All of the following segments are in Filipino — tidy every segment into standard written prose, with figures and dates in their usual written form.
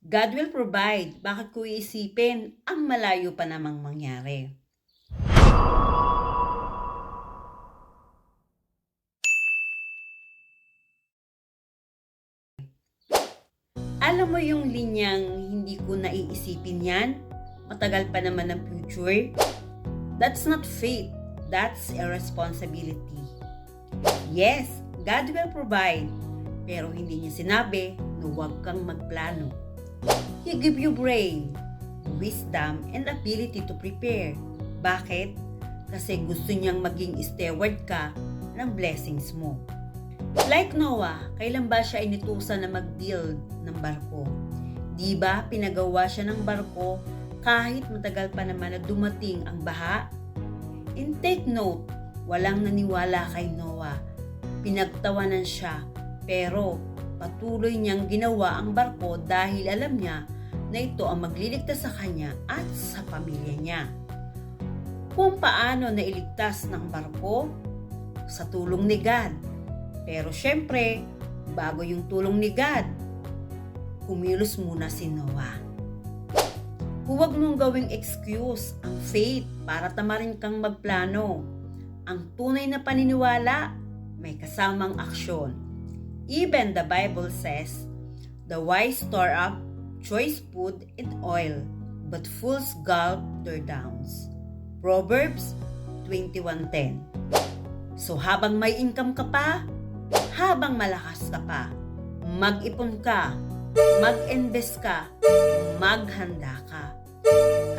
God will provide. Bakit ko iisipin ang malayo pa namang mangyari? Alam mo yung linyang hindi ko naiisipin yan? Matagal pa naman ang future? That's not faith. That's a responsibility. Yes, God will provide. Pero hindi niya sinabi na huwag kang magplano. He give you brain, wisdom, and ability to prepare. Bakit? Kasi gusto niyang maging steward ka ng blessings mo. Like Noah, kailan ba siya inutusan na mag-build ng barko? Di ba pinagawa siya ng barko kahit matagal pa naman na dumating ang baha? And take note, walang naniwala kay Noah. Pinagtawanan siya, pero patuloy niyang ginawa ang barko dahil alam niya na ito ang magliligtas sa kanya at sa pamilya niya. Kung paano nailigtas ng barko? Sa tulong ni God. Pero syempre, bago yung tulong ni God, kumilos muna si Noah. Huwag mong gawing excuse ang faith para tamarin kang magplano. Ang tunay na paniniwala, may kasamang aksyon. Even the Bible says, the wise store up choice food and oil, but fools gulp their downs. Proverbs 21:10. So habang may income ka pa, habang malakas ka pa, mag-ipon ka, mag-invest ka, maghanda ka.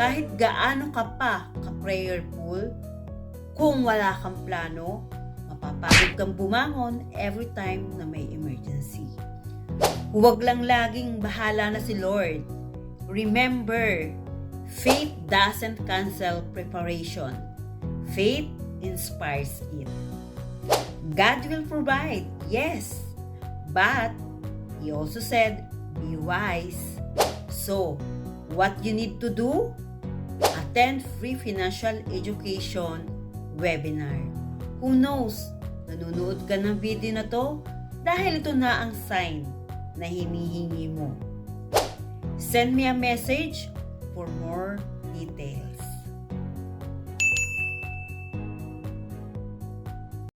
Kahit gaano ka pa ka-prayerful, kung wala kang plano, mapapagod kang bumangon every time na may emergency. Huwag lang laging bahala na si Lord. Remember, faith doesn't cancel preparation. Faith inspires it. God will provide, yes. But, He also said, be wise. So, what you need to do? Attend free financial education webinar. Who knows, nanonood ka ng video na to dahil ito na ang sign na hinihingi mo. Send me a message for more details.